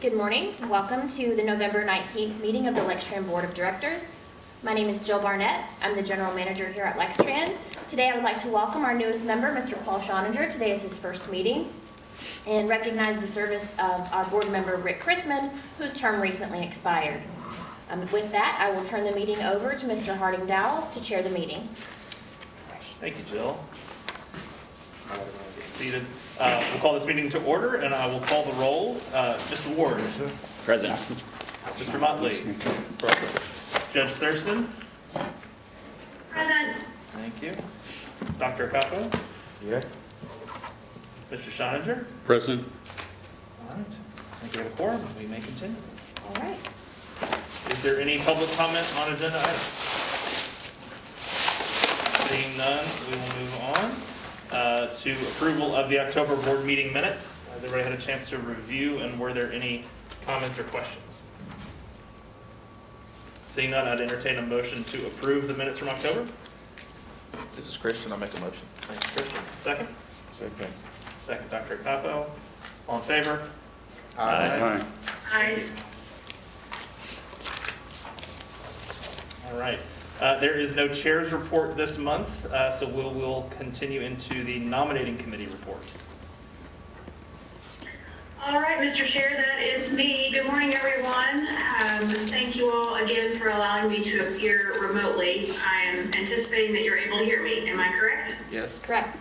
Good morning. Welcome to the November 19th meeting of the Lextran Board of Directors. My name is Jill Barnett. I'm the General Manager here at Lextran. Today I would like to welcome our newest member, Mr. Paul Schoninger. Today is his first meeting, and recognize the service of our board member, Rick Chrisman, whose term recently expired. With that, I will turn the meeting over to Mr. Harding Dowell to chair the meeting. Thank you, Jill. All right, everyone get seated. We'll call this meeting to order, and I will call the roll. Mr. Ward. Present. Mr. Motley. Judge Thurston. Present. Thank you. Dr. Capo. Here. Mr. Schoninger. Present. All right. I think we have a quorum. We may continue. All right. Is there any public comment on agenda items? Seeing none, we will move on to approval of the October board meeting minutes. Has everybody had a chance to review, and were there any comments or questions? Seeing none, I'd entertain a motion to approve the minutes from October. This is Christian. I'll make a motion. Thanks, Christian. Second? Second. Second, Dr. Capo. All in favor? Aye. Aye. All right. There is no chair's report this month, so we'll continue into the nominating committee report. All right, Mr. Chair, that is me. Good morning, everyone. Thank you all again for allowing me to appear remotely. I am anticipating that you're able to hear me. Am I correct? Yes. Correct.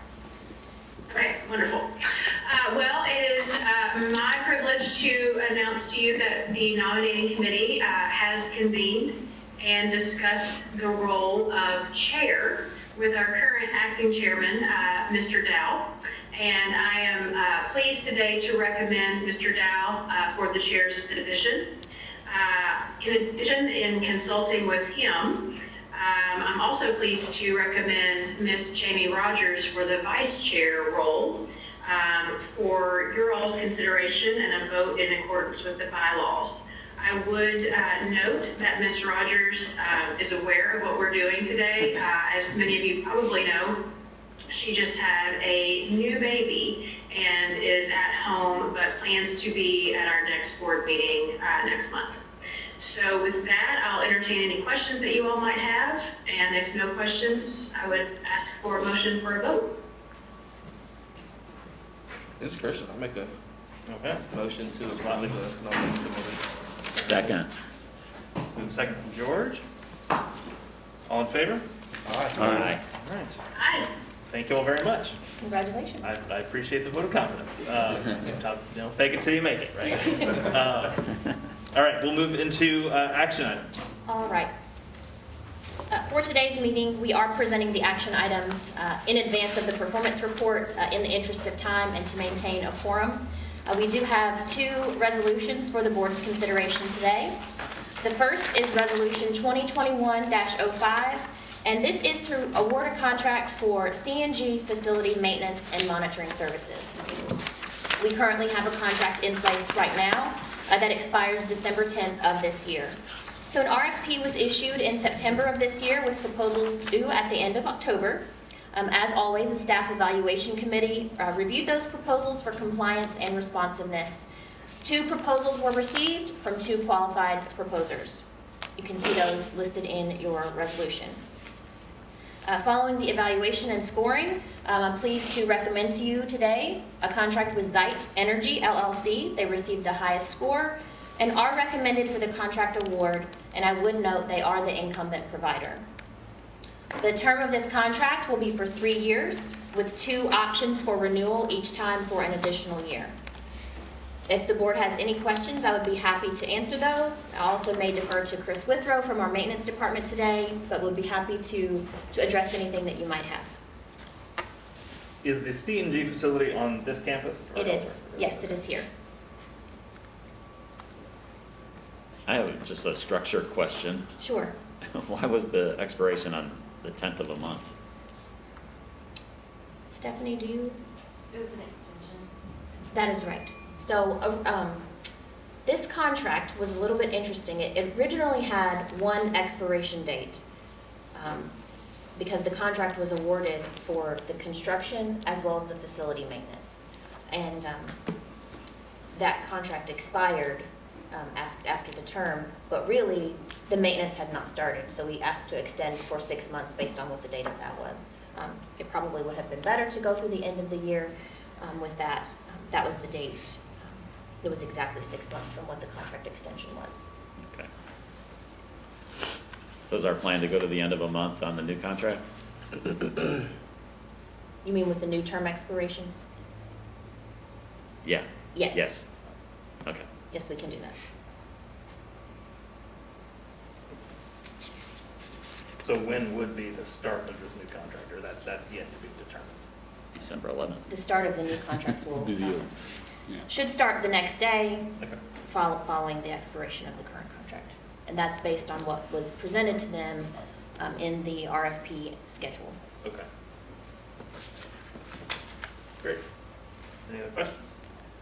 Okay, wonderful. Well, it is my privilege to announce to you that the nominating committee has convened and discussed the role of chair with our current acting chairman, Mr. Dow. And I am pleased today to recommend Mr. Dow for the chair's position. In addition, in consulting with him, I'm also pleased to recommend Ms. Jamie Rogers for the vice chair role for your all's consideration and a vote in accordance with the bylaws. I would note that Ms. Rogers is aware of what we're doing today. As many of you probably know, she just had a new baby and is at home, but plans to be at our next board meeting next month. So with that, I'll entertain any questions that you all might have, and if no questions, I would ask for a motion for a vote. This is Christian. I'll make a Okay. motion to approve the nominating committee. Second. Move second from George. All in favor? Aye. Aye. All right. Aye. Thank you all very much. Congratulations. I appreciate the vote of confidence. Fake it till you make it, right? All right, we'll move into action items. All right. For today's meeting, we are presenting the action items in advance of the performance report in the interest of time and to maintain a quorum. We do have two resolutions for the board's consideration today. The first is Resolution 2021-05, and this is to award a contract for CNG facility maintenance and monitoring services. We currently have a contract in place right now that expires December 10th of this year. So an RFP was issued in September of this year with proposals due at the end of October. As always, the staff evaluation committee reviewed those proposals for compliance and responsiveness. Two proposals were received from two qualified proposers. You can see those listed in your resolution. Following the evaluation and scoring, I'm pleased to recommend to you today a contract with Zeit Energy, LLC. They received the highest score and are recommended for the contract award, and I would note they are the incumbent provider. The term of this contract will be for 3 years with 2 options for renewal each time for an additional year. If the board has any questions, I would be happy to answer those. I also may defer to Chris Withrow from our maintenance department today, but would be happy to address anything that you might have. Is the CNG facility on this campus? It is. Yes, it is here. I have just a structure question. Sure. Why was the expiration on the 10th of a month? Stephanie, do you? It was an extension. That is right. So this contract was a little bit interesting. It originally had one expiration date because the contract was awarded for the construction as well as the facility maintenance. And that contract expired after the term, but really, the maintenance had not started, so we asked to extend for 6 months based on what the date of that was. It probably would have been better to go through the end of the year with that. That was the date. It was exactly 6 months from what the contract extension was. Okay. So is our plan to go to the end of a month on the new contract? You mean with the new term expiration? Yeah. Yes. Yes. Okay. Yes, we can do that. So when would be the start of this new contract, or that's yet to be determined? December 11th. The start of the new contract will, Be the year. should start the next day Okay. following the expiration of the current contract. And that's based on what was presented to them in the RFP schedule. Okay. Great. Any other questions?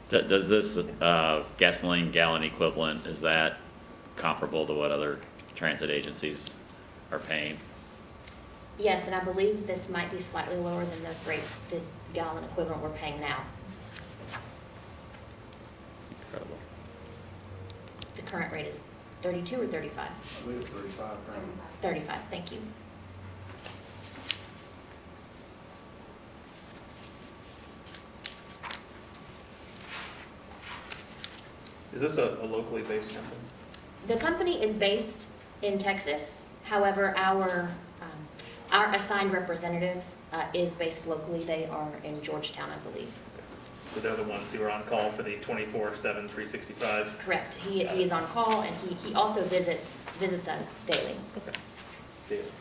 Does this gasoline gallon equivalent, is that comparable to what other transit agencies are paying? Yes, and I believe this might be slightly lower than the gallon equivalent we're paying now. Incredible. The current rate is 32 or 35? I believe it's 35 currently. 35, thank you. Is this a locally based company? The company is based in Texas. However, our assigned representative is based locally. They are in Georgetown, I believe. So they're the ones who are on call for the 24/7, 365? Correct. He is on call, and he also visits us daily. Okay. David.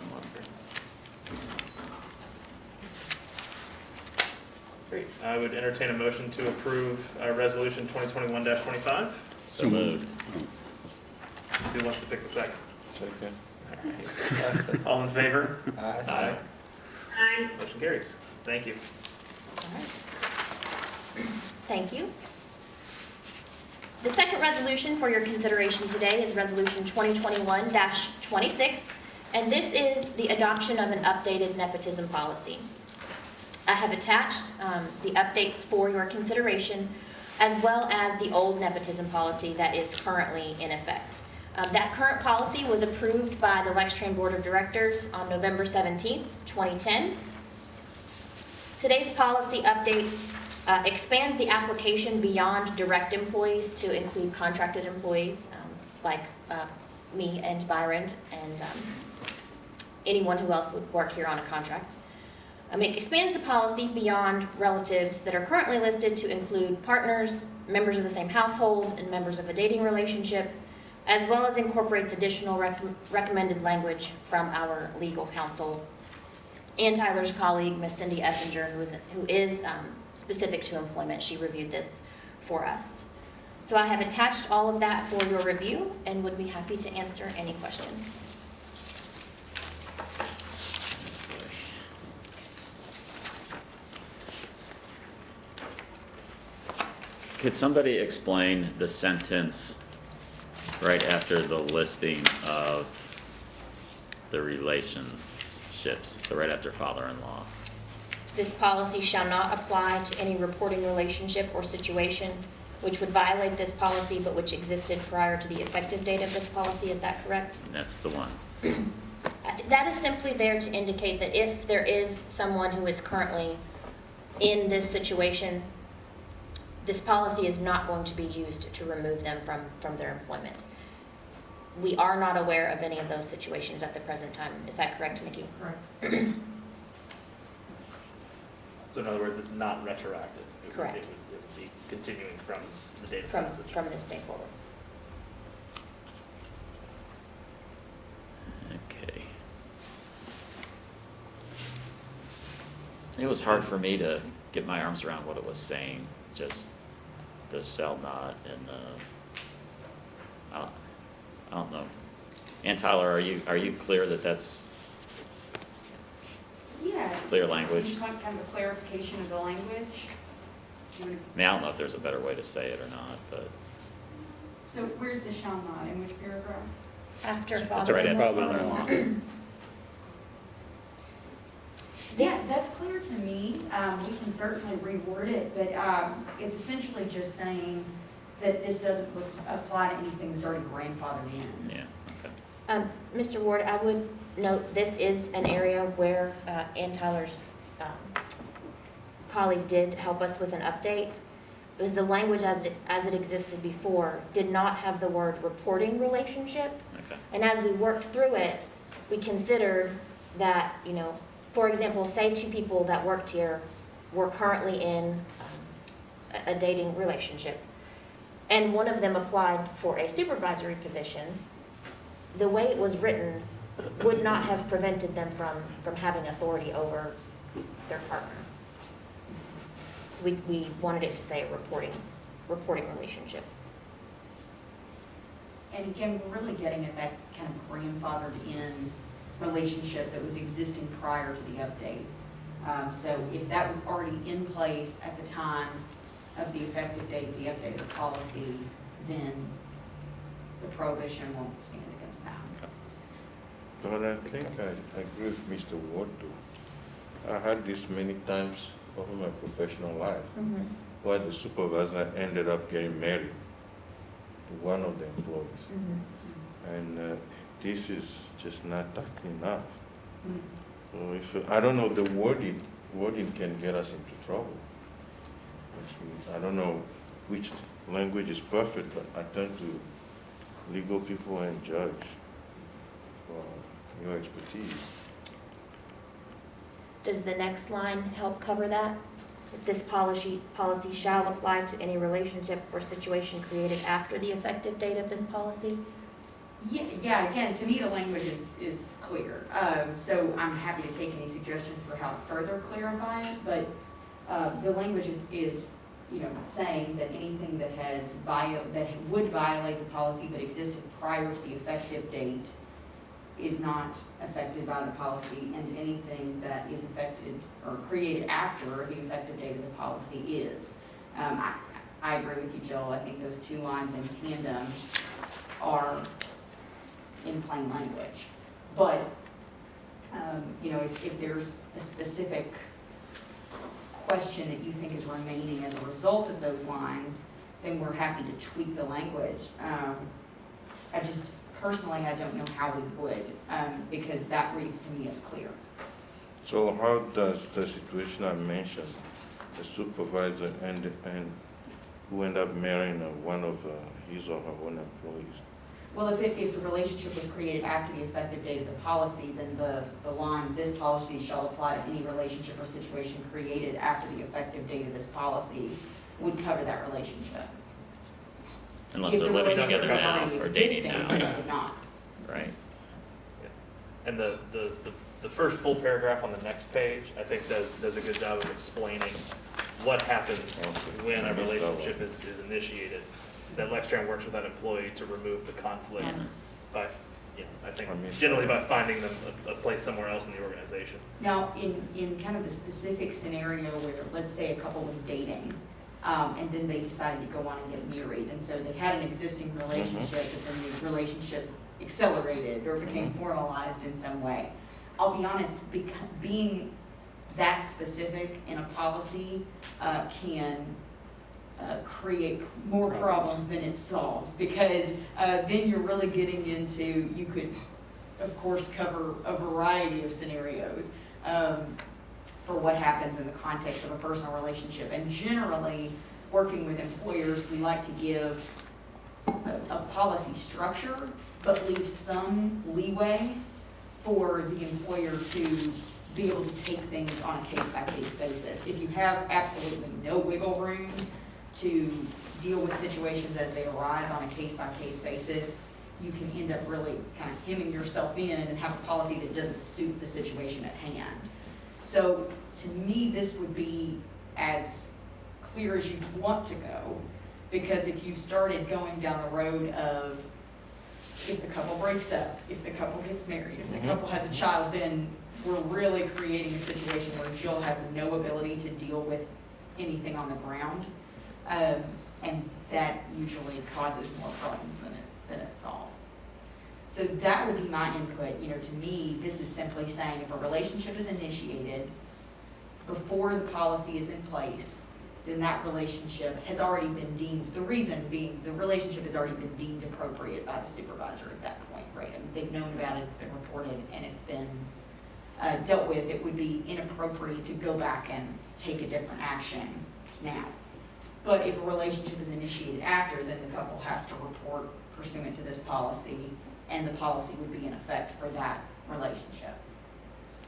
Great. I would entertain a motion to approve Resolution 2021-25. So moved. Who wants to pick the second? Second. All in favor? Aye. Aye. Motion carries. Thank you. All right. Thank you. The second resolution for your consideration today is Resolution 2021-26, and this is the adoption of an updated nepotism policy. I have attached the updates for your consideration, as well as the old nepotism policy that is currently in effect. That current policy was approved by the Lextran Board of Directors on November 17th, 2010. Today's policy update expands the application beyond direct employees to include contracted employees like me and Byron and anyone who else would work here on a contract. It expands the policy beyond relatives that are currently listed to include partners, members of the same household, and members of a dating relationship, as well as incorporates additional recommended language from our legal counsel and Tyler's colleague, Ms. Cindy Effinger, who is specific to employment. She reviewed this for us. So I have attached all of that for your review and would be happy to answer any questions. Could somebody explain the sentence right after the listing of the relationships, so right after father-in-law? This policy shall not apply to any reporting relationship or situation which would violate this policy but which existed prior to the effective date of this policy. Is that correct? That's the one. That is simply there to indicate that if there is someone who is currently in this situation, this policy is not going to be used to remove them from their employment. We are not aware of any of those situations at the present time. Is that correct, Nikki? Correct. So in other words, it's not retroactive. Correct. It would be continuing from the date of From passage. this day forward. Okay. It was hard for me to get my arms around what it was saying, just the shall not and I don't know. And Tyler, are you clear that that's Yeah. clear language? You just want kind of a clarification of the language? Do you wanna- I mean, I don't know if there's a better way to say it or not, but So where's the shall not, in which paragraph? After that's right after father-in-law. father-in-law. Yeah, that's clear to me. We can certainly reword it, but it's essentially just saying that this doesn't apply to anything that's already grandfathered in. Yeah, okay. Mr. Ward, I would note this is an area where Ann Tyler's colleague did help us with an update. It was the language as it existed before, did not have the word reporting relationship. Okay. And as we worked through it, we considered that, for example, say two people that worked here were currently in a dating relationship, and one of them applied for a supervisory position. The way it was written would not have prevented them from having authority over their partner. So we wanted it to say a reporting relationship. And again, we're really getting at that kind of grandfathered in relationship that was existing prior to the update. So if that was already in place at the time of the effective date of the update of the policy, then the prohibition won't stand against that. But I think I agree with Mr. Ward too. I had this many times over my professional life, where the supervisor ended up getting married to one of the employees. And this is just not that enough. So if, I don't know, the wording can get us into trouble. I don't know which language is perfect, but I turn to legal people and judge for your expertise. Does the next line help cover that? That this policy shall apply to any relationship or situation created after the effective date of this policy? Yeah, again, to me, the language is clear. So I'm happy to take any suggestions for how to further clarify it, but the language is saying that anything that would violate the policy but existed prior to the effective date is not affected by the policy, and anything that is affected or created after the effective date of the policy is. I agree with you, Jill. I think those two lines in tandem are in plain language. But, if there's a specific question that you think is remaining as a result of those lines, then we're happy to tweak the language. Personally, I don't know how we would, because that reads to me as clear. So how does the situation I mentioned, the supervisor and who end up marrying one of his or her own employees? Well, if the relationship was created after the effective date of the policy, then the line, this policy shall apply to any relationship or situation created after the effective date of this policy, would cover that relationship. Unless If they're the living together relationship now was or already dating existing, now, it would not. right? And the first full paragraph on the next page, I think does a good job of explaining what happens when a relationship is initiated. That Lextran works with that employee to remove the conflict by, I think generally by finding them a place somewhere else in the organization. Now, in kind of the specific scenario where, let's say, a couple was dating, and then they decided to go on and get married, and so they had an existing relationship, but then the relationship accelerated or became formalized in some way. I'll be honest, being that specific in a policy can create more problems than it solves, because then you're really getting into, you could, of course, cover a variety of scenarios for what happens in the context of a personal relationship. And generally, working with employers, we like to give a policy structure, but leave some leeway for the employer to be able to take things on a case-by-case basis. If you have absolutely no wiggle room to deal with situations as they arise on a case-by-case basis, you can end up really kind of hemming yourself in and have a policy that doesn't suit the situation at hand. So to me, this would be as clear as you want to go, because if you started going down the road of if the couple breaks up, if the couple gets married, if the couple has a child, then we're really creating a situation where Jill has no ability to deal with anything on the ground. And that usually causes more problems than it solves. So that would be my input. To me, this is simply saying if a relationship is initiated before the policy is in place, then that relationship has already been deemed, the reason being, the relationship has already been deemed appropriate by the supervisor at that point, right? I mean, they've known about it, it's been reported, and it's been dealt with. It would be inappropriate to go back and take a different action now. But if a relationship is initiated after, then the couple has to report pursuant to this policy, and the policy would be in effect for that relationship.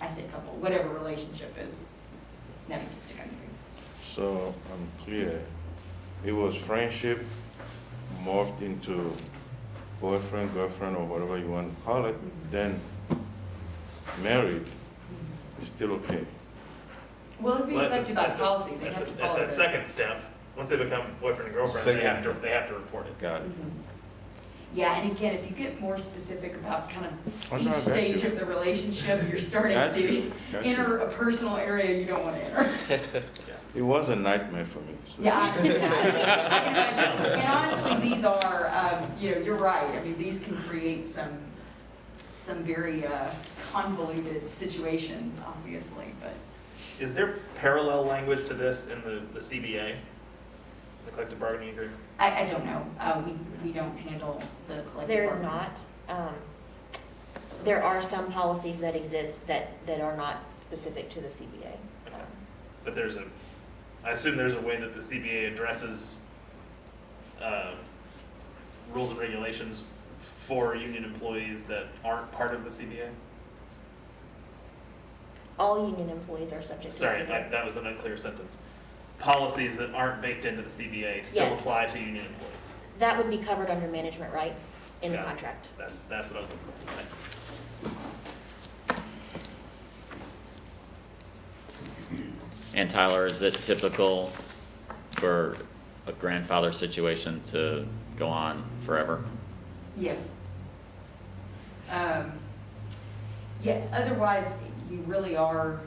I said couple, whatever relationship is nepotistic. So I'm clear. It was friendship morphed into boyfriend, girlfriend, or whatever you want to call it. Then married is still okay. Will it be Well, affected by policy? They have to At follow that the- second step, once they become boyfriend and girlfriend, they have to report it. Got it. Mhm. Yeah, and again, if you get more specific about kind of Oh, no, each I got stage you. of the relationship, you're starting Got to you. Got you. enter a personal area you don't want to enter. It was a nightmare for me. So. Yeah, I can imagine. And honestly, these are, you're right. I mean, these can create some very convoluted situations, obviously, but. Is there parallel language to this in the CBA, the collective bargaining agreement? I don't know. We don't handle the collective There is bargaining. not. There are some policies that exist that are not specific to the CBA. Okay. But I assume there's a way that the CBA addresses rules and regulations for union employees that aren't part of the CBA? All union employees are subject to Sorry, CBA. that was an unclear sentence. Policies that aren't baked into the CBA still Yes. apply to union employees. That would be covered under management rights in the Got it. contract. That's what I was looking for. Thanks. And Tyler, is it typical for a grandfather situation to go on forever? Yes. Yeah, otherwise, you really are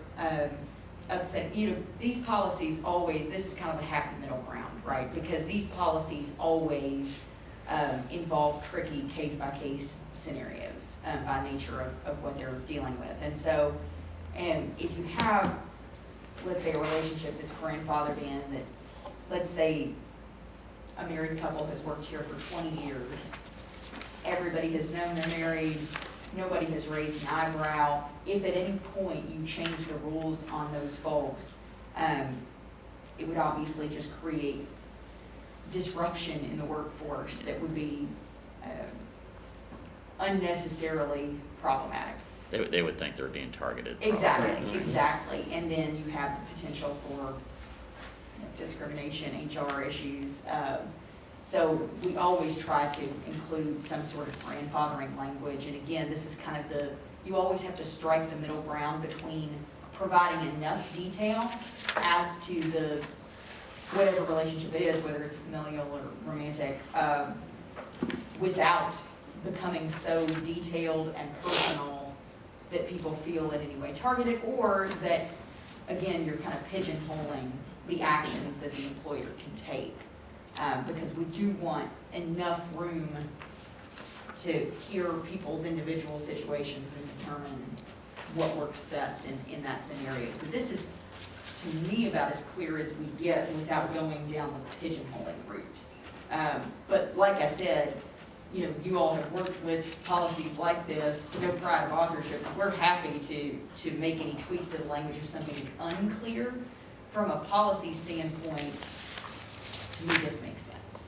upset. These policies always, this is kind of the happy middle ground, right? Because these policies always involve tricky case-by-case scenarios by nature of what they're dealing with. And so, if you have, let's say, a relationship that's grandfathered in, that, let's say, a married couple has worked here for 20 years, everybody has known they're married, nobody has raised an eyebrow. If at any point you change the rules on those folks, it would obviously just create disruption in the workforce that would be unnecessarily problematic. They would think they're being targeted. probably. Exactly, exactly. And then you have the potential for discrimination, HR issues. So we always try to include some sort of grandfathering language. And again, this is kind of you always have to strike the middle ground between providing enough detail as to whatever relationship it is, whether it's familial or romantic, without becoming so detailed and personal that people feel in any way targeted, or that, again, you're kind of pigeonholing the actions that the employer can take. Because we do want enough room to hear people's individual situations and determine what works best in that scenario. So this is, to me, about as clear as we get without going down the pigeonholing route. But like I said, you all have worked with policies like this, no pride of authorship. We're happy to make any tweaks to the language if something is unclear. From a policy standpoint, to me, this makes sense.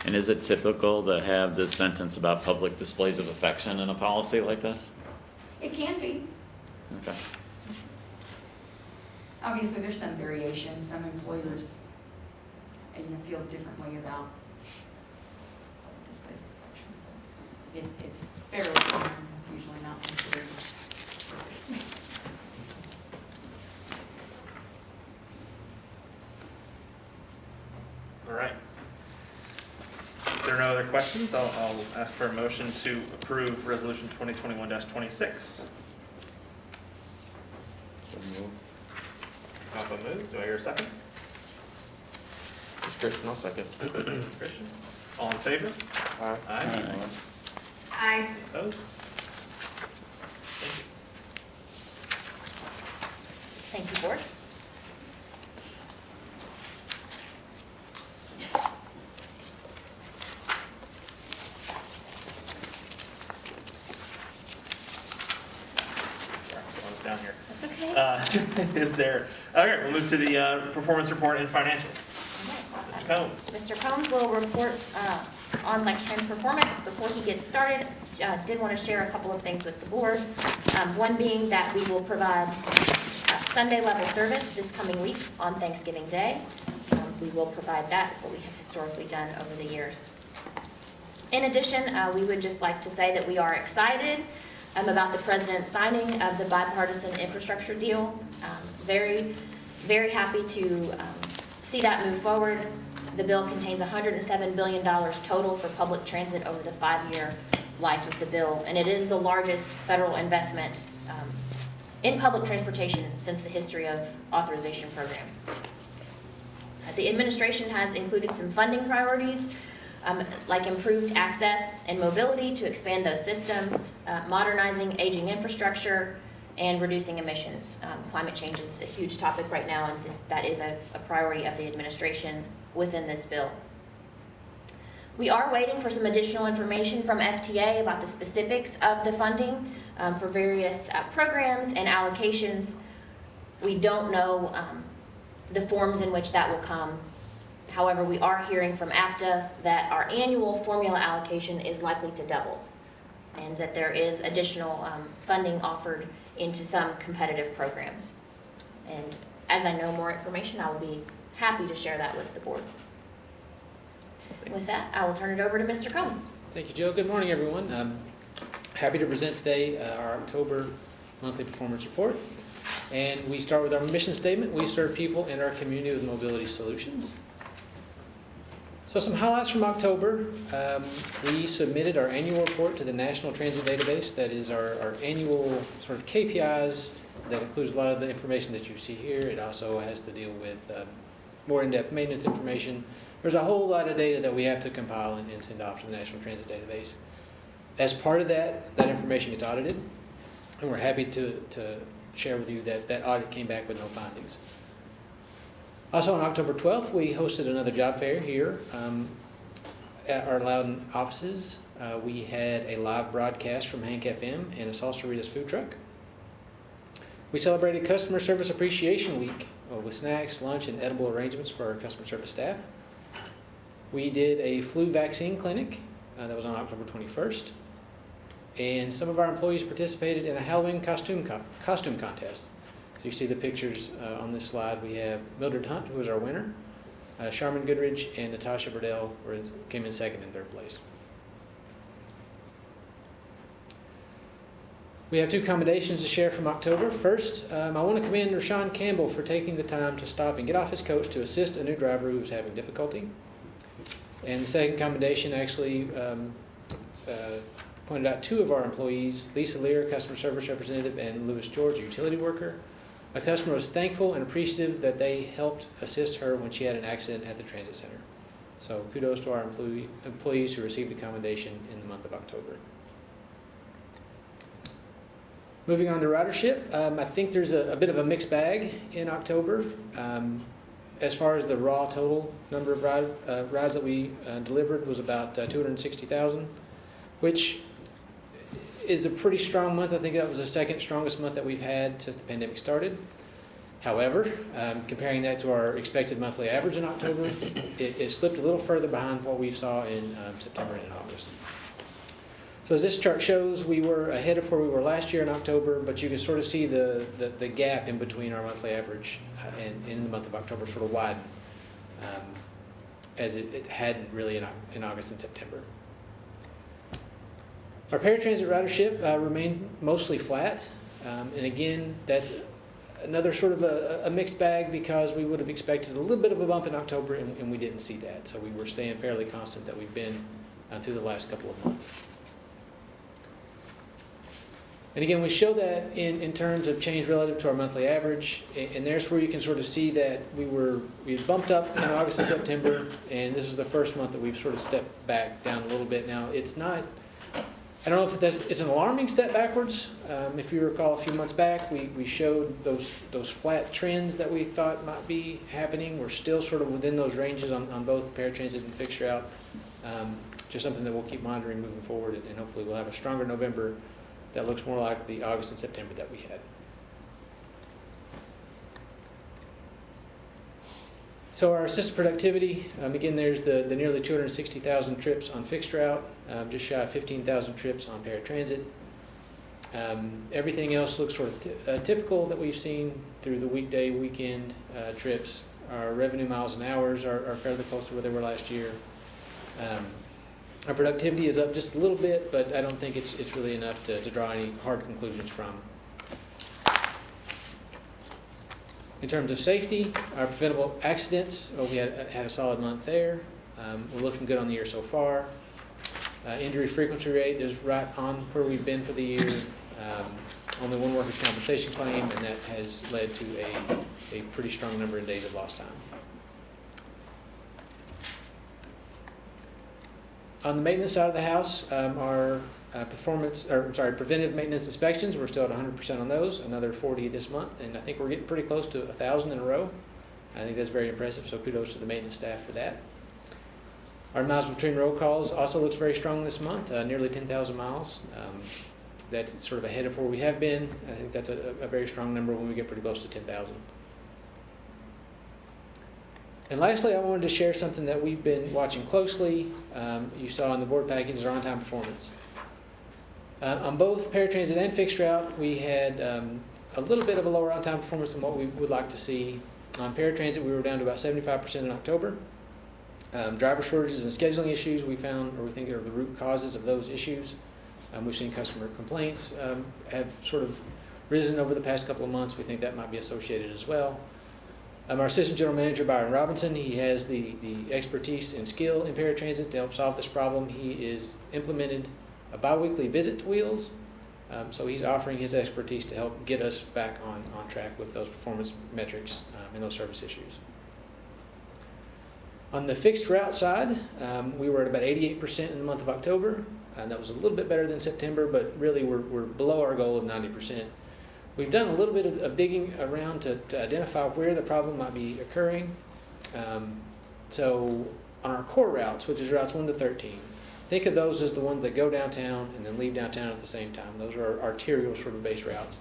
And is it typical to have this sentence about public displays of affection in a policy like this? It can be. Okay. Obviously, there's some variation. Some employers, feel differently about displays of affection. It's fairly common. It's usually not considered. All right. If there are no other questions, I'll ask for a motion to approve Resolution 2021-26. So move. Papa moves. Do I hear a second? It's Christian, I'll second. Christian? All in favor? Aye. Aye. Aye. Opposed? Thank you. Thank you, Board. Is there, all right, we'll move to the performance report and financials. Mr. Combs. Mr. Combs will report on Lextran's performance. Before he gets started, did want to share a couple of things with the board. One being that we will provide Sunday level service this coming week on Thanksgiving Day. We will provide that. It's what we have historically done over the years. In addition, we would just like to say that we are excited about the president's signing of the bipartisan infrastructure deal. Very, very happy to see that move forward. The bill contains $107 billion total for public transit over the 5-year life of the bill, and it is the largest federal investment in public transportation since the history of authorization programs. The administration has included some funding priorities, like improved access and mobility to expand those systems, modernizing aging infrastructure, and reducing emissions. Climate change is a huge topic right now, and that is a priority of the administration within this bill. We are waiting for some additional information from FTA about the specifics of the funding for various programs and allocations. We don't know the forms in which that will come. However, we are hearing from APTA that our annual formula allocation is likely to double, and that there is additional funding offered into some competitive programs. And as I know more information, I will be happy to share that with the board. With that, I will turn it over to Mr. Combs. Thank you, Joe. Good morning, everyone. I'm happy to present today our October monthly performance report. And we start with our mission statement. We serve people in our community with mobility solutions. So some highlights from October. We submitted our annual report to the National Transit Database. That is our annual sort of KPIs that includes a lot of the information that you see here. It also has to deal with more in-depth maintenance information. There's a whole lot of data that we have to compile and send off to the National Transit Database. As part of that information gets audited, and we're happy to share with you that that audit came back with no findings. Also on October 12th, we hosted another job fair here at our Loudon offices. We had a live broadcast from Hank FM and a Salsaritas food truck. We celebrated Customer Service Appreciation Week with snacks, lunch, and edible arrangements for our customer service staff. We did a flu vaccine clinic that was on October 21st. And some of our employees participated in a Halloween costume contest. So you see the pictures on this slide. We have Mildred Hunt, who was our winner, Charmin Goodridge, and Natasha Burdell came in second and third place. We have two commendations to share from October. First, I want to commend Rashawn Campbell for taking the time to stop and get off his coach to assist a new driver who was having difficulty. And the second commendation actually pointed out two of our employees, Lisa Lear, customer service representative, and Lewis George, a utility worker. A customer was thankful and appreciative that they helped assist her when she had an accident at the transit center. So kudos to our employees who received a commendation in the month of October. Moving on to ridership, I think there's a bit of a mixed bag in October. As far as the raw total number of rides that we delivered was about 260,000, which is a pretty strong month. I think that was the second strongest month that we've had since the pandemic started. However, comparing that to our expected monthly average in October, it slipped a little further behind what we saw in September and August. So as this chart shows, we were ahead of where we were last year in October, but you can sort of see the gap in between our monthly average and in the month of October sort of widen, as it hadn't really in August and September. Our paratransit ridership remained mostly flat, and again, that's another sort of a mixed bag because we would have expected a little bit of a bump in October, and we didn't see that. So we were staying fairly constant that we've been through the last couple of months. And again, we show that in terms of change relative to our monthly average, and there's where you can sort of see that we had bumped up in August and September, and this is the first month that we've sort of stepped back down a little bit. Now, it's not, I don't know if it's an alarming step backwards. If you recall a few months back, we showed those flat trends that we thought might be happening. We're still sort of within those ranges on both paratransit and fixed route. Just something that we'll keep monitoring moving forward, and hopefully we'll have a stronger November that looks more like the August and September that we had. So our assisted productivity, again, there's the nearly 260,000 trips on fixed route, just shy of 15,000 trips on paratransit. Everything else looks sort of typical that we've seen through the weekday, weekend trips. Our revenue miles and hours are fairly close to where they were last year. Our productivity is up just a little bit, but I don't think it's really enough to draw any hard conclusions from. In terms of safety, our preventable accidents, we had a solid month there. We're looking good on the year so far. Injury frequency rate is right on where we've been for the year. Only one workers' compensation claim, and that has led to a pretty strong number in days of lost time. On the maintenance side of the house, our preventive maintenance inspections, we're still at 100% on those, another 40 this month, and I think we're getting pretty close to 1,000 in a row. I think that's very impressive, so kudos to the maintenance staff for that. Our miles between roll calls also looks very strong this month, nearly 10,000 miles. That's sort of ahead of where we have been. I think that's a very strong number when we get pretty close to 10,000. And lastly, I wanted to share something that we've been watching closely. You saw in the board package, our on-time performance. On both paratransit and fixed route, we had a little bit of a lower on-time performance than what we would like to see. On paratransit, we were down to about 75% in October. Driver shortages and scheduling issues we found, or we think are the root causes of those issues. We've seen customer complaints have sort of risen over the past couple of months. We think that might be associated as well. Our Assistant General Manager, Byron Robinson, he has the expertise and skill in paratransit to help solve this problem. He is implemented a biweekly visit to Wheels, so he's offering his expertise to help get us back on track with those performance metrics and those service issues. On the fixed route side, we were at about 88% in the month of October. That was a little bit better than September, but really we're below our goal of 90%. We've done a little bit of digging around to identify where the problem might be occurring. So on our core routes, which is routes 1 to 13, think of those as the ones that go downtown and then leave downtown at the same time. Those are arterial sort of base routes.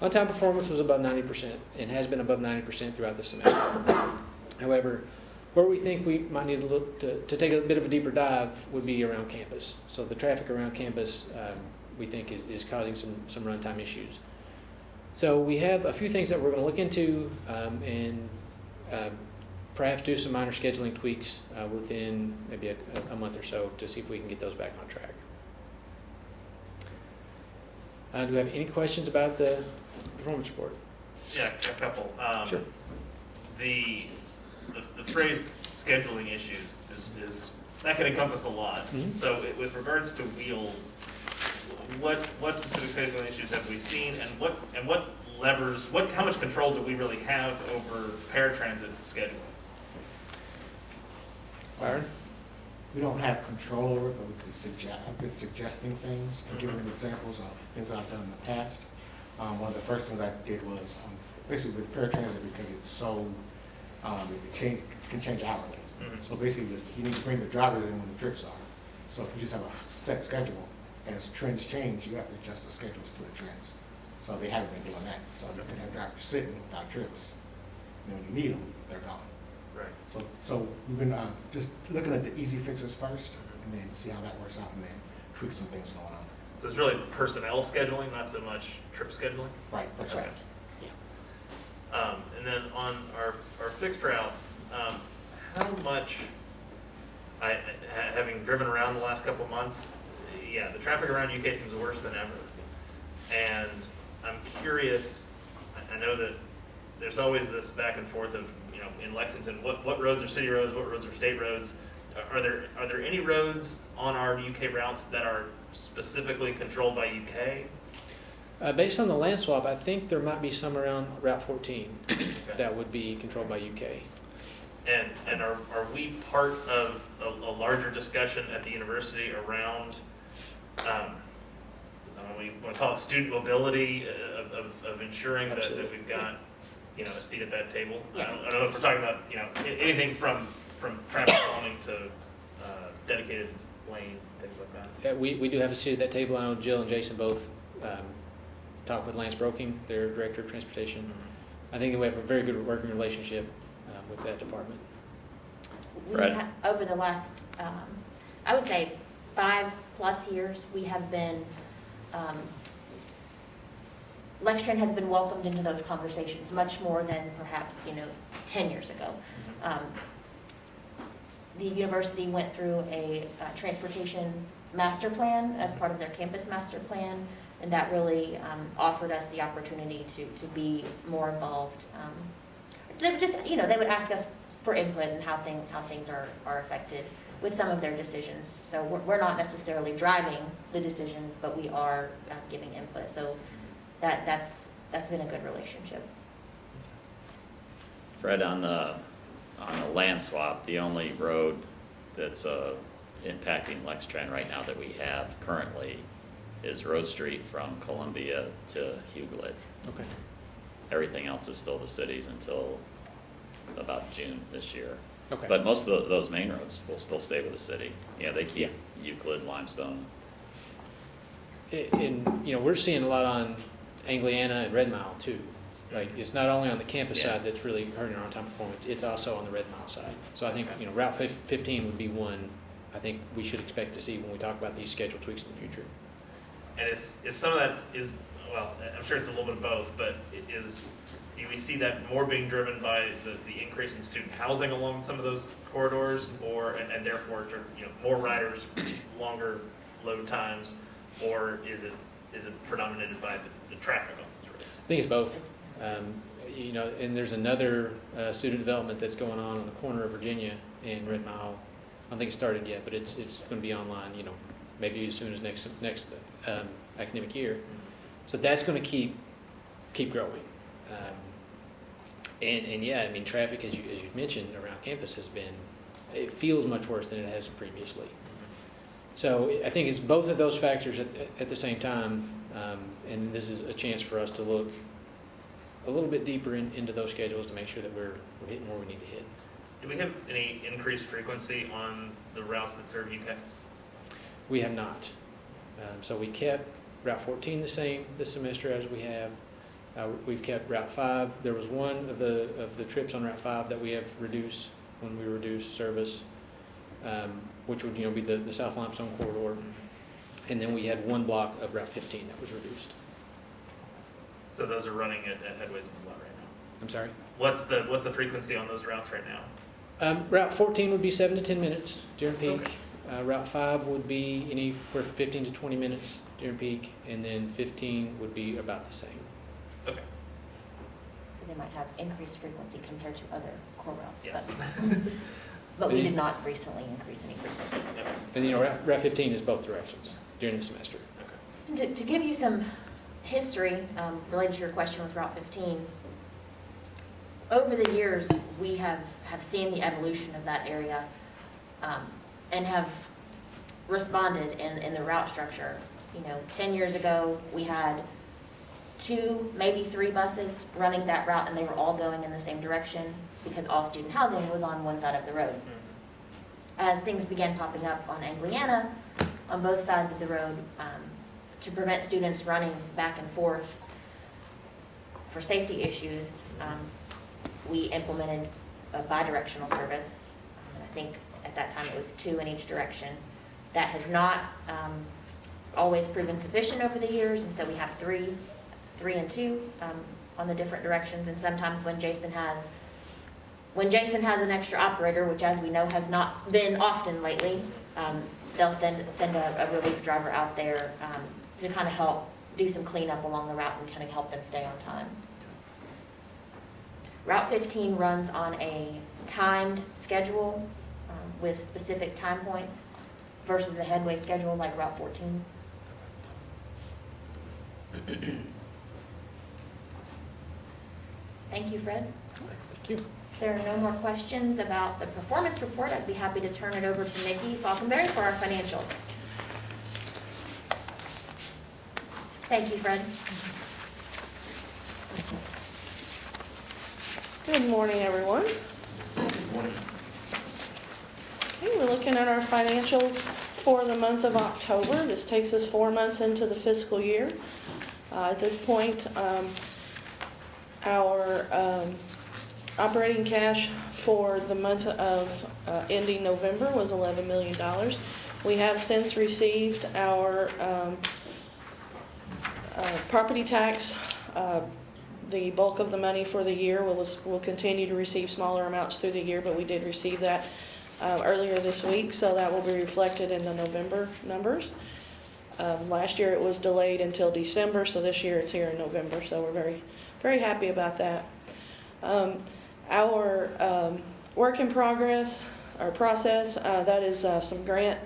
On-time performance was above 90% and has been above 90% throughout the semester. However, where we think we might need to look to take a bit of a deeper dive would be around campus. So the traffic around campus we think is causing some runtime issues. So we have a few things that we're going to look into and perhaps do some minor scheduling tweaks within maybe a month or so to see if we can get those back on track. Do we have any questions about the performance report? Yeah, a couple. Sure. The phrase scheduling issues is that can encompass a lot. Mm-hmm. So with regards to Wheels, what specific scheduling issues have we seen, and what levers, how much control do we really have over paratransit scheduling? Byron? We don't have control over it, but we can suggest, I've been suggesting things and giving them examples of things that I've done in the past. One of the first things I did was basically with paratransit, because it's so, it can change hourly. Mm-hmm. So basically, you need to bring the drivers in when the trips are. So if you just have a set schedule, as trends change, you have to adjust the schedules to the trends. So they haven't been doing that. So you can have drivers sitting without trips. And when you need them, they're gone. Right. So we've been just looking at the easy fixes first, and then see how that works out, and then tweak some things going on. So it's really personnel scheduling, not so much trip scheduling? Right, that's right. Yeah. And then on our fixed route, how much, having driven around the last couple of months, yeah, the traffic around UK seems worse than ever. And I'm curious, I know that there's always this back and forth of, in Lexington, what roads are city roads, what roads are state roads? Are there any roads on our UK routes that are specifically controlled by UK? Based on the land swap, I think there might be some around Route 14 Okay. that would be controlled by UK. And are we part of a larger discussion at the university around, I don't know, we want to call it student mobility, of ensuring that we've got, a seat at that table? Yes. I don't know if we're talking about, anything from traffic calming to dedicated lanes and things like that. We do have a seat at that table. I know Jill and Jason both talked with Lance Broking, their Director of Transportation. Mm-hmm. I think that we have a very good working relationship with that department. we Fred? over the last, I would say 5+ years, we have been, Lextran has been welcomed into those conversations much more than perhaps, 10 years ago. The university went through a transportation master plan as part of their campus master plan, and that really offered us the opportunity to be more involved. They would just, they would ask us for input and how things are affected with some of their decisions. So we're not necessarily driving the decision, but we are giving input. So that's been a good relationship. Fred, on the land swap, the only road that's impacting Lextran right now that we have currently is Rose Street from Columbia to Hughley. Okay. Everything else is still the city's until about June this year. Okay. But most of those main roads will still stay with the city. Yeah, they keep Euclid, Limestone. And, we're seeing a lot on Angliana and Red Mile too. Like, it's not only on the campus Yeah. side that's really hurting our on-time performance, it's also on the Red Mile side. So I think, Route 15 would be one I think we should expect to see when we talk about these schedule tweaks in the future. And is some of that well, I'm sure it's a little bit of both, but do we see that more being driven by the increase in student housing along some of those corridors, and therefore, more riders, longer load times, or is it predominated by the traffic on those roads? I think it's both. And there's another student development that's going on the corner of Virginia and Red Mile. I don't think it started yet, but it's going to be online, maybe as soon as next academic year. So that's going to keep growing. Traffic, as you mentioned, around campus it feels much worse than it has previously. So I think it's both of those factors at the same time, and this is a chance for us to look a little bit deeper into those schedules to make sure that we're hitting where we need to hit. Do we have any increased frequency on the routes that serve UK? We have not. So we kept Route 14 the same this semester as we have. We've kept Route 5. There was one of the trips on Route 5 that we have reduced when we reduced service, which would be the South Limestone corridor. And then we had one block of Route 15 that was reduced. So those are running at headways a lot right now. I'm sorry? What's the frequency on those routes right now? Route 14 would be 7 to 10 minutes during peak. Okay. Route 5 would be anywhere from 15 to 20 minutes during peak, and then 15 would be about the same. Okay. So they might have increased frequency compared to other core routes. Yes. But we did not recently increase any frequency. Okay. And Route 15 is both directions during the semester. Okay. To give you some history related to your question with Route 15, over the years, we have seen the evolution of that area and have responded in the route structure. 10 years ago, we had 2, maybe 3 buses running that route, and they were all going in the same direction because all student housing was on one side of the road. As things began popping up on Angliana, on both sides of the road, to prevent students running back and forth for safety issues, we implemented a bi-directional service. I think at that time it was 2 in each direction. That has not always proven sufficient over the years, and so we have 3 and 2 on the different directions. And sometimes when Jason has an extra operator, which as we know has not been often lately, they'll send a relief driver out there to kind of help do some cleanup along the route and kind of help them stay on time. Route 15 runs on a timed schedule with specific time points versus a headway schedule like Route 14. Thank you, Fred. Thank you. If there are no more questions about the performance report, I'd be happy to turn it over to Nikki Falkenberry for our financials. Thank you, Fred. Good morning, everyone. Good morning. Okay, we're looking at our financials for the month of October. This takes us 4 months into the fiscal year. At this point, our Operating cash for the month of ending November was $11 million. We have since received our property tax. The bulk of the money for the year. We'll continue to receive smaller amounts through the year, but we did receive that earlier this week, so that will be reflected in the November numbers. Last year it was delayed until December, so this year it's here in November, so we're very, very happy about that. Our work in progress, our process, that is some grant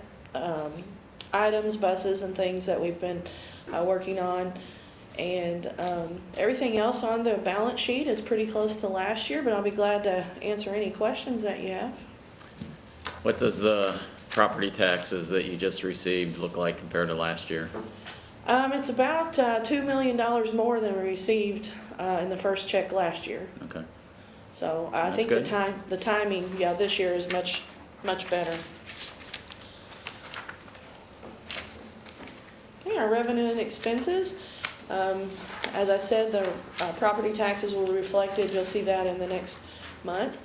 items, buses and things that we've been working on. And everything else on the balance sheet is pretty close to last year, but I'll be glad to answer any questions that you have. What does the property taxes that you just received look like compared to last year? It's about $2 million more than we received in the first check last year. Okay. So I That's think good. the timing, yeah, this year is much, much better. Okay, our revenue and expenses. As I said, the property taxes will be reflected. You'll see that in the next month.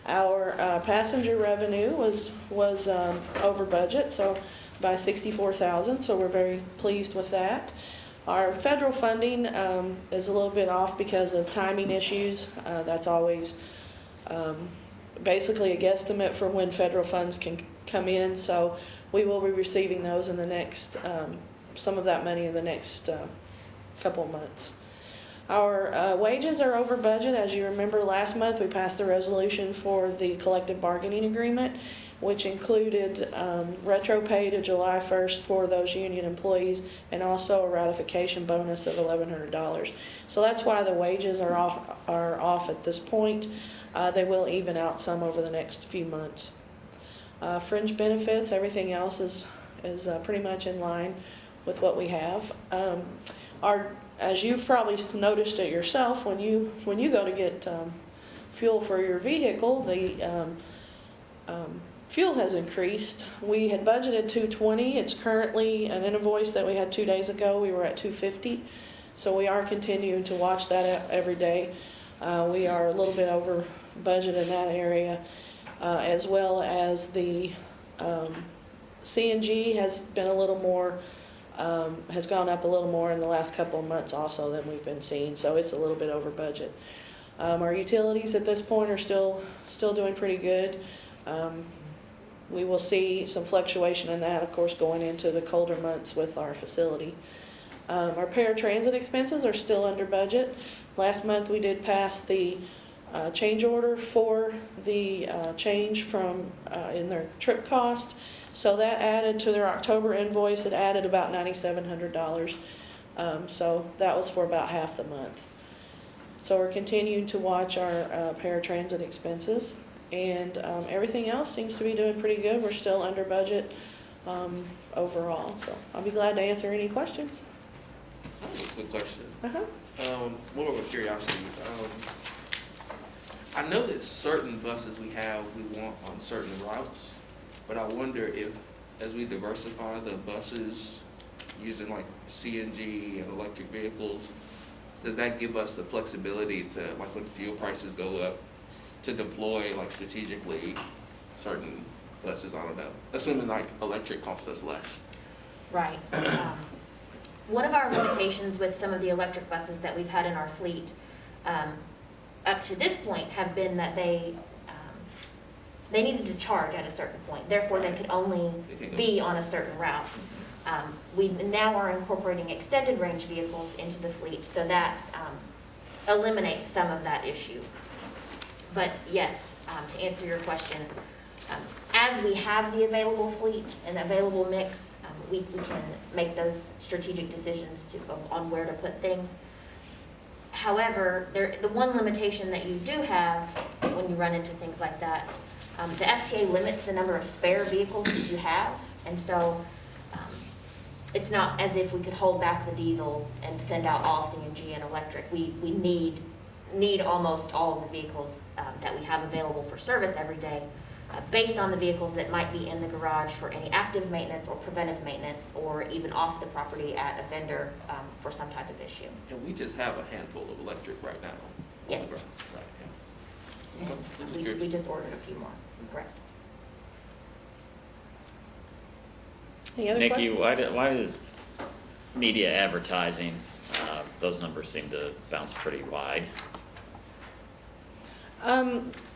Our passenger revenue was over budget, so by $64,000. So we're very pleased with that. Our federal funding is a little bit off because of timing issues. That's always basically a guesstimate for when federal funds can come in. So we will be receiving those in the next, some of that money in the next couple of months. Our wages are over budget. As you remember, last month we passed the resolution for the collective bargaining agreement, which included retro pay to July 1st for those union employees and also a ratification bonus of $1,100. So that's why the wages are off at this point. They will even out some over the next few months. Fringe benefits, everything else is pretty much in line with what we have. As you've probably noticed it yourself, when you go to get fuel for your vehicle, the fuel has increased. We had budgeted $2.20. It's currently an invoice that we had 2 days ago. We were at $2.50. So we are continuing to watch that every day. We are a little bit over budget in that area, as well as the CNG has been a little more. Has gone up a little more in the last couple of months also than we've been seeing, so it's a little bit over budget. Our utilities at this point are still doing pretty good. We will see some fluctuation in that, of course, going into the colder months with our facility. Our paratransit expenses are still under budget. Last month we did pass the change order for the change from in their trip cost. So that added to their October invoice, it added about $9,700. So that was for about half the month. So we're continuing to watch our paratransit expenses, and everything else seems to be doing pretty good. We're still under budget overall. So I'll be glad to answer any questions. I have a quick question. Uh-huh. More of a curiosity. I know that certain buses we want on certain routes, but I wonder if, as we diversify the buses using like CNG and electric vehicles, does that give us the flexibility to, like when fuel prices go up, to deploy like strategically certain buses? I don't know. Assuming like electric costs us less. Right. One of our limitations with some of the electric buses that we've had in our fleet up to this point have been that they needed to charge at a certain point. Therefore, they could only be on a certain route. We now are incorporating extended range vehicles into the fleet, so that eliminates some of that issue. But yes, to answer your question, as we have the available fleet and available mix, we can make those strategic decisions on where to put things. However, the one limitation that you do have when you run into things like that, the FTA limits the number of spare vehicles that you have, and so it's not as if we could hold back the diesels and send out all CNG and electric. We need almost all of the vehicles that we have available for service every day, based on the vehicles that might be in the garage for any active maintenance or preventive maintenance, or even off the property at a vendor for some type of issue. And we just have a handful of electric right now. Yes. Right, yeah. And we just ordered a few more, correct? Any other Nikki, questions? why does media advertising, those numbers seem to bounce pretty wide?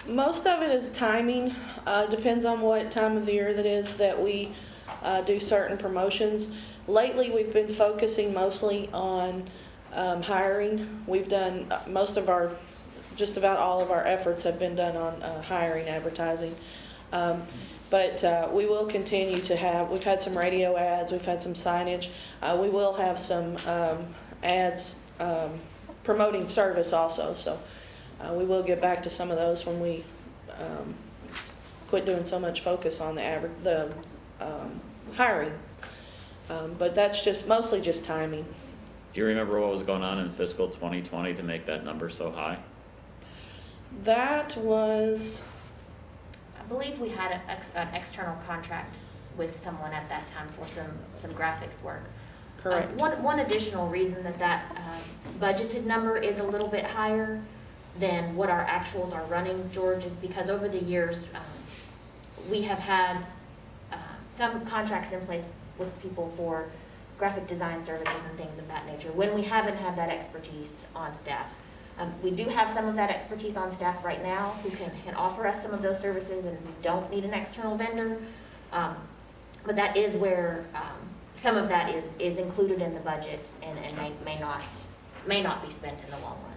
Most of it is timing. Depends on what time of the year that is that we do certain promotions. Lately, we've been focusing mostly on hiring. We've done just about all of our efforts have been done on hiring advertising. But we will continue to we've had some radio ads, we've had some signage. We will have some ads promoting service also. So we will get back to some of those when we quit doing so much focus on the hiring. But that's mostly just timing. Do you remember what was going on in fiscal 2020 to make that number so high? That was, I believe we had an external contract with someone at that time for some graphics work. correct. One additional reason that budgeted number is a little bit higher than what our actuals are running, George, is because over the years, we have had some contracts in place with people for graphic design services and things of that nature, when we haven't had that expertise on staff. We do have some of that expertise on staff right now who can offer us some of those services, and we don't need an external vendor. But that is where some of that is included in the budget and may not be spent in the long run.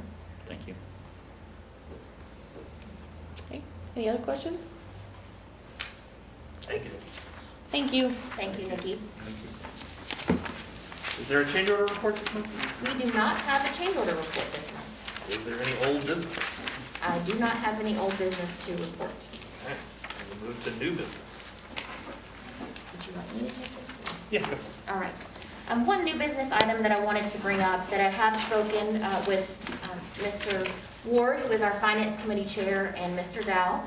Thank you. Okay. Any other questions? Thank you. Thank you. Thank you, Nikki. Is there a change order report this month? We do not have a change order report this month. Is there any old business? I do not have any old business to report. Okay, we'll move to new business. Would you like me to take this? Yeah, go for it. All right. One new business item that I wanted to bring up that I have spoken with Mr. Ward, who is our Finance Committee Chair, and Mr. Dow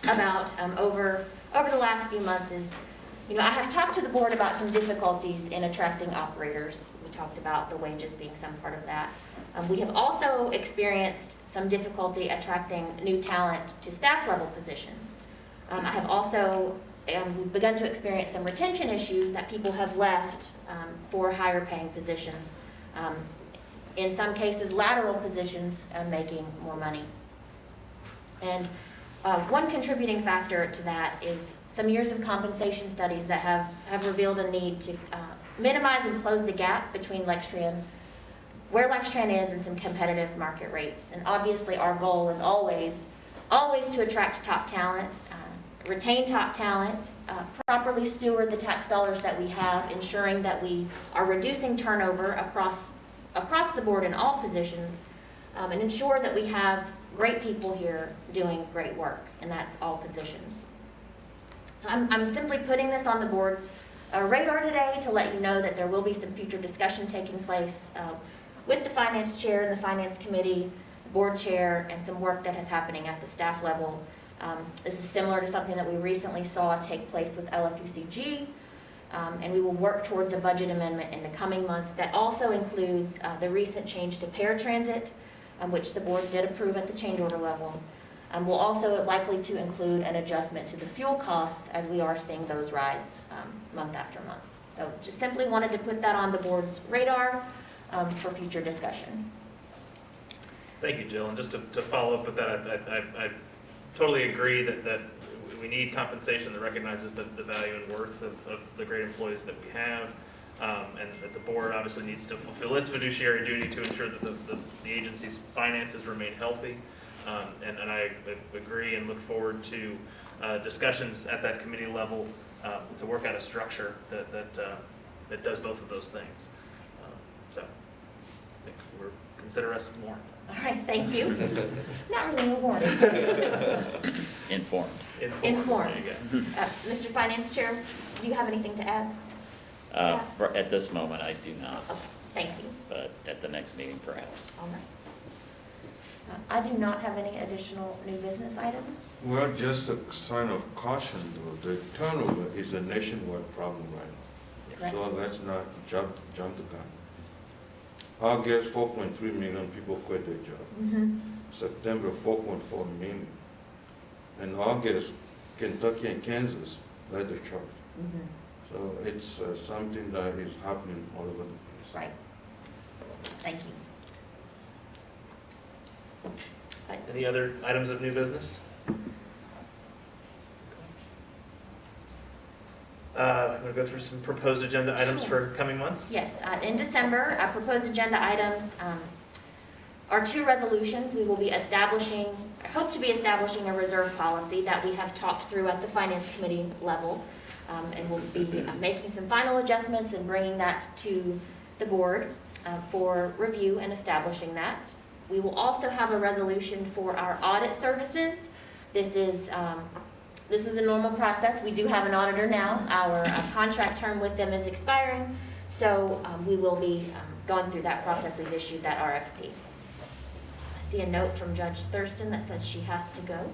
about over the last few months is, I have talked to the board about some difficulties in attracting operators. We talked about the wages being some part of that. We have also experienced some difficulty attracting new talent to staff level positions. I have also begun to experience some retention issues that people have left for higher paying positions. In some cases, lateral positions making more money. And one contributing factor to that is some years of compensation studies that have revealed a need to minimize and close the gap between where Lextran is and some competitive market rates. And obviously our goal is always to attract top talent, retain top talent, properly steward the tax dollars that we have, ensuring that we are reducing turnover across the board in all positions, and ensure that we have great people here doing great work, and that's all positions. So I'm simply putting this on the board's radar today to let you know that there will be some future discussion taking place with the finance chair and the finance committee, board chair, and some work that is happening at the staff level. This is similar to something that we recently saw take place with LFUCG, and we will work towards a budget amendment in the coming months that also includes the recent change to paratransit, which the board did approve at the change order level. We'll also likely to include an adjustment to the fuel costs as we are seeing those rise month after month. So just simply wanted to put that on the board's radar for future discussion. Thank you, Jill. And just to follow up with that, I totally agree that we need compensation that recognizes the value and worth of the great employees that we have. And that the board obviously needs to fulfill its fiduciary duty to ensure that the agency's finances remain healthy. And I agree and look forward to discussions at that committee level to work out a structure that does both of those things. So I think consider us warned. All right, thank you. Not really warned. Informed. Informed. There you go. Mr. Finance Chair, do you have anything to add? At this moment, I do not, Okay, thank you. but at the next meeting perhaps. All right. I do not have any additional new business items. Well, just a sign of caution though, the turnover is a nationwide problem right now. So let's not jump the gun. August, 4.3 million people quit their job. Mm-hmm. September, 4.4 million. In August, Kentucky and Kansas led the charge. Mhm. So it's something that is happening all over the place. Right. Thank you. But Any other items of new business? I'm going to go through some proposed agenda items Sure. for coming months. yes, in December, proposed agenda items are two resolutions. We will be establishing, I hope to be establishing a reserve policy that we have talked through at the Finance Committee level. And we'll be making some final adjustments and bringing that to the board for review and establishing that. We will also have a resolution for our audit services. This is a normal process. We do have an auditor now. Our contract term with them is expiring, so we will be going through that process. We've issued that RFP. I see a note from Judge Thurston that says she has to go,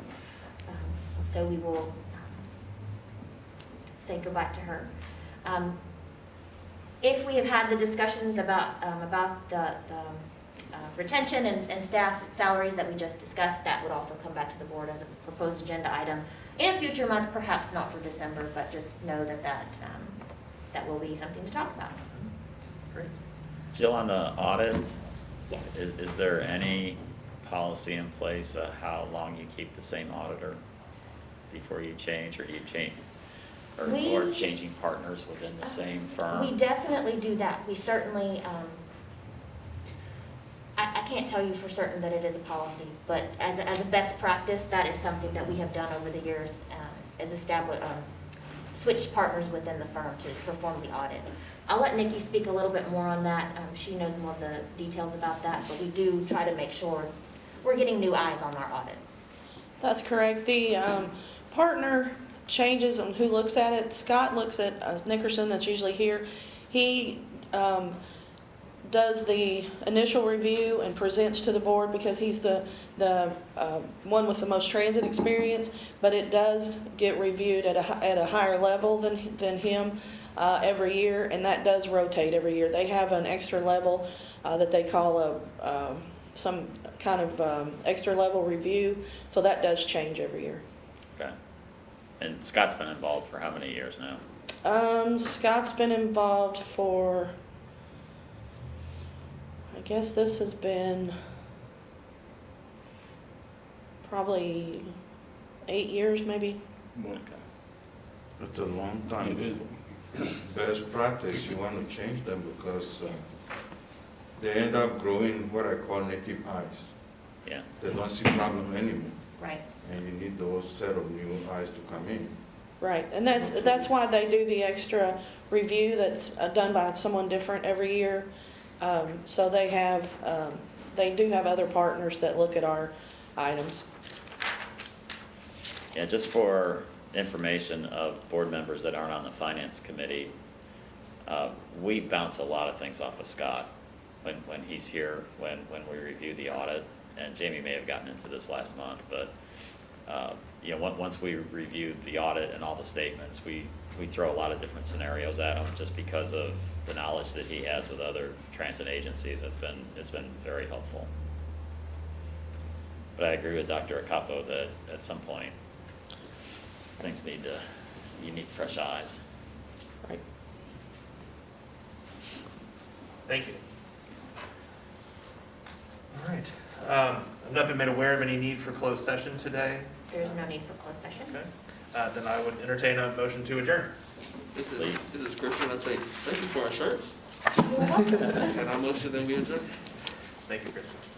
so we will say goodbye to her. If we have had the discussions about the retention and staff salaries that we just discussed, that would also come back to the board as a proposed agenda item in a future month, perhaps not for December, but just know that will be something to talk about. Great. Jill, on the audit, Yes. is there any policy in place how long you keep the same auditor before you change, or you change, or We- changing partners within the same firm? We definitely do that. We certainly, I can't tell you for certain that it is a policy, but as a best practice, that is something that we have done over the years, as switched partners within the firm to perform the audit. I'll let Nikki speak a little bit more on that. She knows more of the details about that, but we do try to make sure we're getting new eyes on our audit. That's correct. The partner changes on who looks at it. Scott looks at Nickerson, that's usually here. He does the initial review and presents to the board because he's the one with the most transit experience, but it does get reviewed at a higher level than him every year, and that does rotate every year. They have an extra level that they call some kind of extra level review, so that does change every year. Okay. And Scott's been involved for how many years now? Scott's been involved for, I guess this has been probably 8 years, maybe. Okay. It's a long time. Best practice, you want to change them because they end up growing what I call native eyes. Yeah. They don't see problem anymore, Right. and you need those set of new eyes to come in. Right, and that's why they do the extra review that's done by someone different every year. So they do have other partners that look at our items. Yeah, just for information of board members that aren't on the finance committee, we bounce a lot of things off of Scott when he's here, when we review the audit. And Jamie may have gotten into this last month, but you know, once we reviewed the audit and all the statements, we throw a lot of different scenarios at him just because of the knowledge that he has with other transit agencies. It's been very helpful. But I agree with Dr. Acapo that at some point, you need fresh eyes. Right. Thank you. All right. I've not been made aware of any need for closed session today. There's no need for closed session. Okay. Then I would entertain a motion to adjourn. This Please. is Christian. I say, thank you for our shirts. You're welcome. And I motion that we adjourn. Thank you, Christian.